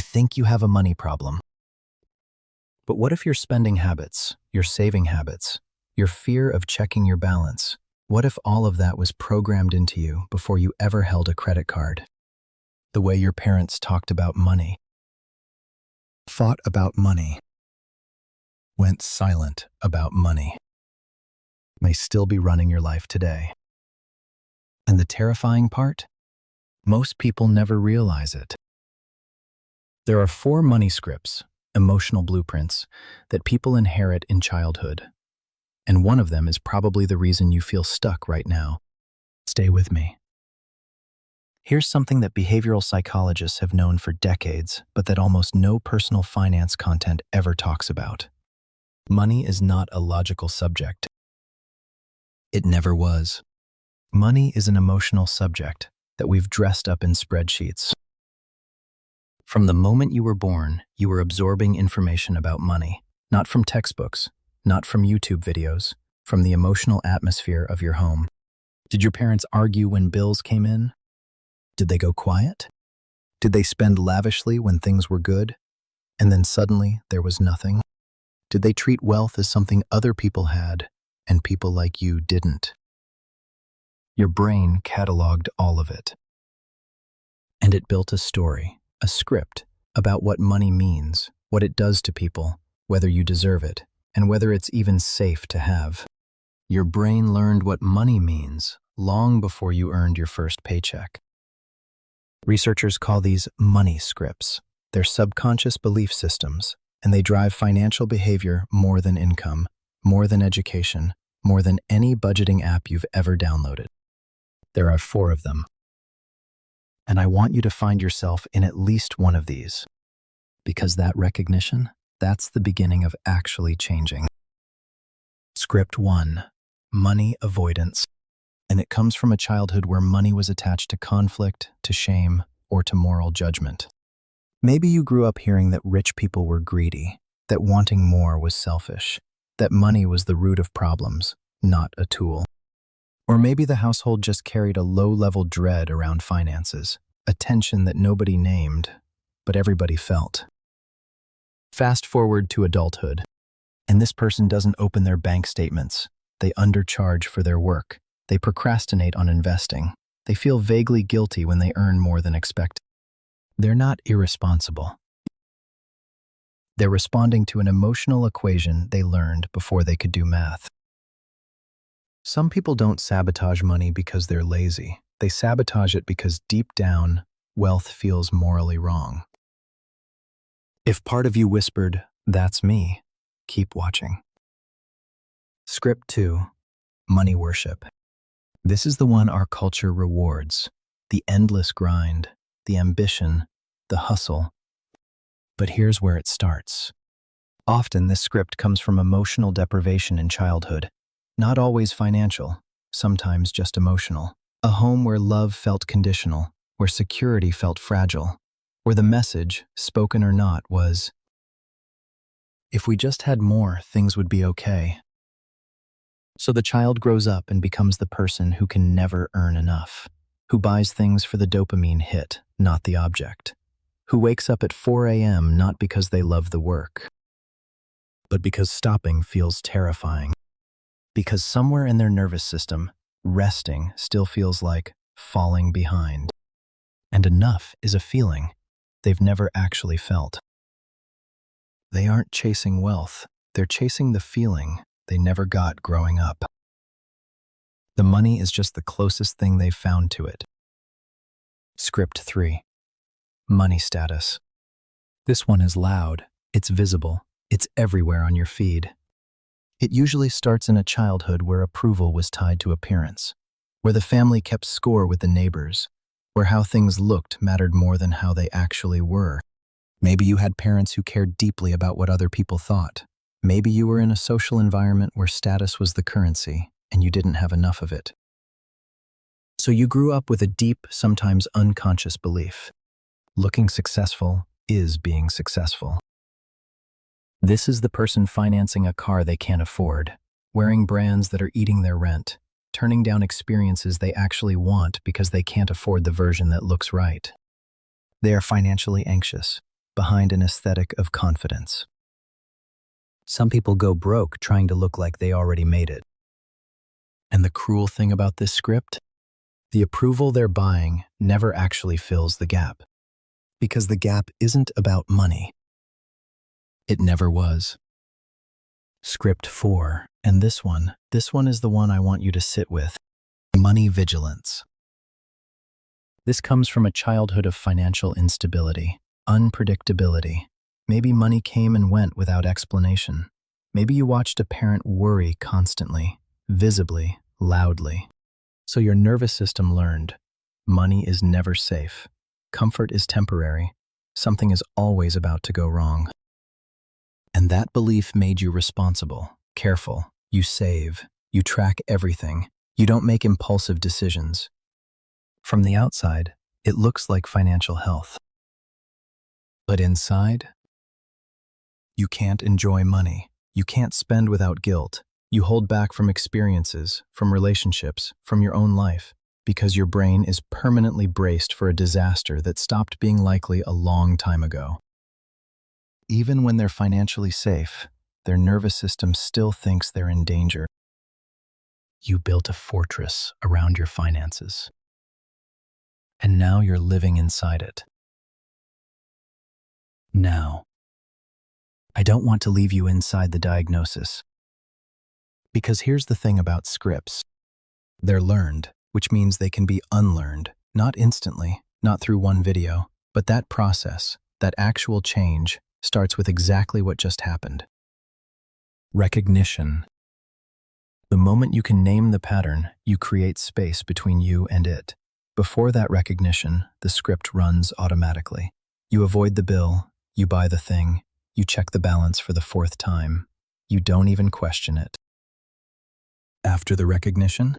think you have a money problem. But what if your spending habits, your saving habits, your fear of checking your balance, what if all of that was programmed into you before you ever held a credit card? The way your parents talked about money, thought about money, went silent about money, may still be running your life today. And the terrifying part? Most people never realize it. There are 4 money scripts, emotional blueprints, that people inherit in childhood. And one of them is probably the reason you feel stuck right now. Stay with me. Here's something that behavioral psychologists have known for decades, but that almost no personal finance content ever talks about. Money is not a logical subject. It never was. Money is an emotional subject that we've dressed up in spreadsheets. From the moment you were born, you were absorbing information about money, not from textbooks, not from YouTube videos, from the emotional atmosphere of your home. Did your parents argue when bills came in? Did they go quiet? Did they spend lavishly when things were good, and then suddenly there was nothing? Did they treat wealth as something other people had, and people like you didn't? Your brain cataloged all of it. And it built a story, a script, about what money means, what it does to people, whether you deserve it, and whether it's even safe to have. Your brain learned what money means long before you earned your first paycheck. Researchers call these money scripts. They're subconscious belief systems, and they drive financial behavior more than income, more than education, more than any budgeting app you've ever downloaded. There are 4 of them. And I want you to find yourself in at least one of these, because that recognition, that's the beginning of actually changing. Script 1, money avoidance. And it comes from a childhood where money was attached to conflict, to shame, or to moral judgment. Maybe you grew up hearing that rich people were greedy, that wanting more was selfish, that money was the root of problems, not a tool. Or maybe the household just carried a low-level dread around finances, a tension that nobody named, but everybody felt. Fast forward to adulthood, and this person doesn't open their bank statements. They undercharge for their work. They procrastinate on investing. They feel vaguely guilty when they earn more than expected. They're not irresponsible. They're responding to an emotional equation they learned before they could do math. Some people don't sabotage money because they're lazy. They sabotage it because deep down, wealth feels morally wrong. If part of you whispered, "That's me," keep watching. Script 2, money worship. This is the one our culture rewards, the endless grind, the ambition, the hustle. But here's where it starts. Often this script comes from emotional deprivation in childhood. Not always financial, sometimes just emotional. A home where love felt conditional, where security felt fragile, where the message, spoken or not, was, "If we just had more, things would be okay." So the child grows up and becomes the person who can never earn enough, who buys things for the dopamine hit, not the object, who wakes up at 4 a.m. not because they love the work, but because stopping feels terrifying. Because somewhere in their nervous system, resting still feels like falling behind. And enough is a feeling they've never actually felt. They aren't chasing wealth, they're chasing the feeling they never got growing up. The money is just the closest thing they've found to it. Script 3, money status. This one is loud, it's visible, it's everywhere on your feed. It usually starts in a childhood where approval was tied to appearance, where the family kept score with the neighbors, where how things looked mattered more than how they actually were. Maybe you had parents who cared deeply about what other people thought. Maybe you were in a social environment where status was the currency, and you didn't have enough of it. So you grew up with a deep, sometimes unconscious belief. Looking successful is being successful. This is the person financing a car they can't afford, wearing brands that are eating their rent, turning down experiences they actually want because they can't afford the version that looks right. They are financially anxious, behind an aesthetic of confidence. Some people go broke trying to look like they already made it. And the cruel thing about this script? The approval they're buying never actually fills the gap. Because the gap isn't about money. It never was. Script 4, and this one is the one I want you to sit with. Money vigilance. This comes from a childhood of financial instability, unpredictability. Maybe money came and went without explanation. Maybe you watched a parent worry constantly, visibly, loudly. So your nervous system learned, money is never safe. Comfort is temporary. Something is always about to go wrong. And that belief made you responsible, careful. You save. You track everything. You don't make impulsive decisions. From the outside, it looks like financial health. But inside, you can't enjoy money. You can't spend without guilt. You hold back from experiences, from relationships, from your own life, because your brain is permanently braced for a disaster that stopped being likely a long time ago. Even when they're financially safe, their nervous system still thinks they're in danger. You built a fortress around your finances, and now you're living inside it. Now, I don't want to leave you inside the diagnosis. Because here's the thing about scripts. They're learned, which means they can be unlearned, not instantly, not through one video, but that process, that actual change, starts with exactly what just happened. Recognition. The moment you can name the pattern, you create space between you and it. Before that recognition, the script runs automatically. You avoid the bill, you buy the thing, you check the balance for the 4th time. You don't even question it. After the recognition,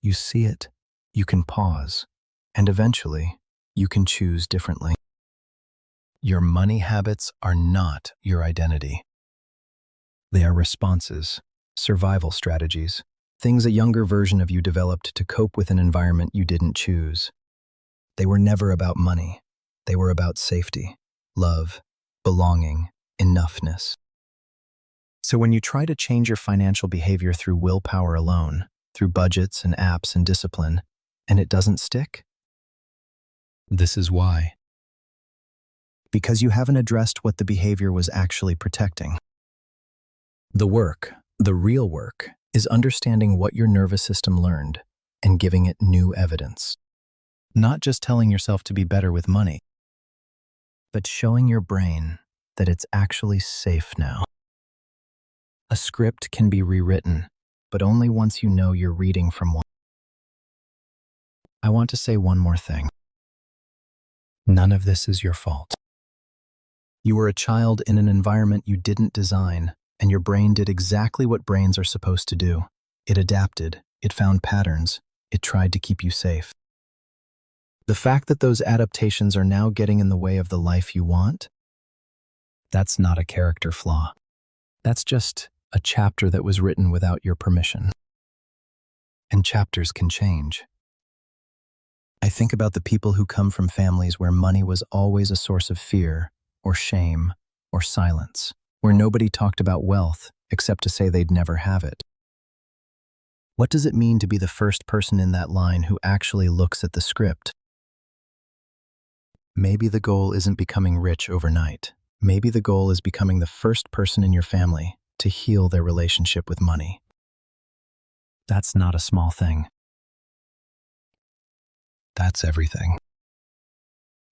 you see it, you can pause, and eventually, you can choose differently. Your money habits are not your identity. They are responses, survival strategies, things a younger version of you developed to cope with an environment you didn't choose. They were never about money. They were about safety, love, belonging, enoughness. So when you try to change your financial behavior through willpower alone, through budgets and apps and discipline, and it doesn't stick, this is why. Because you haven't addressed what the behavior was actually protecting. The work, the real work, is understanding what your nervous system learned and giving it new evidence. Not just telling yourself to be better with money, but showing your brain that it's actually safe now. A script can be rewritten, but only once you know you're reading from one. I want to say one more thing. None of this is your fault. You were a child in an environment you didn't design, and your brain did exactly what brains are supposed to do. It adapted, it found patterns, it tried to keep you safe. The fact that those adaptations are now getting in the way of the life you want, that's not a character flaw. That's just a chapter that was written without your permission. And chapters can change. I think about the people who come from families where money was always a source of fear, or shame, or silence, where nobody talked about wealth except to say they'd never have it. What does it mean to be the first person in that line who actually looks at the script? Maybe the goal isn't becoming rich overnight. Maybe the goal is becoming the first person in your family to heal their relationship with money. That's not a small thing. That's everything.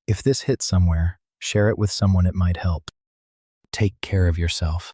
If this hits somewhere, share it with someone it might help. Take care of yourself.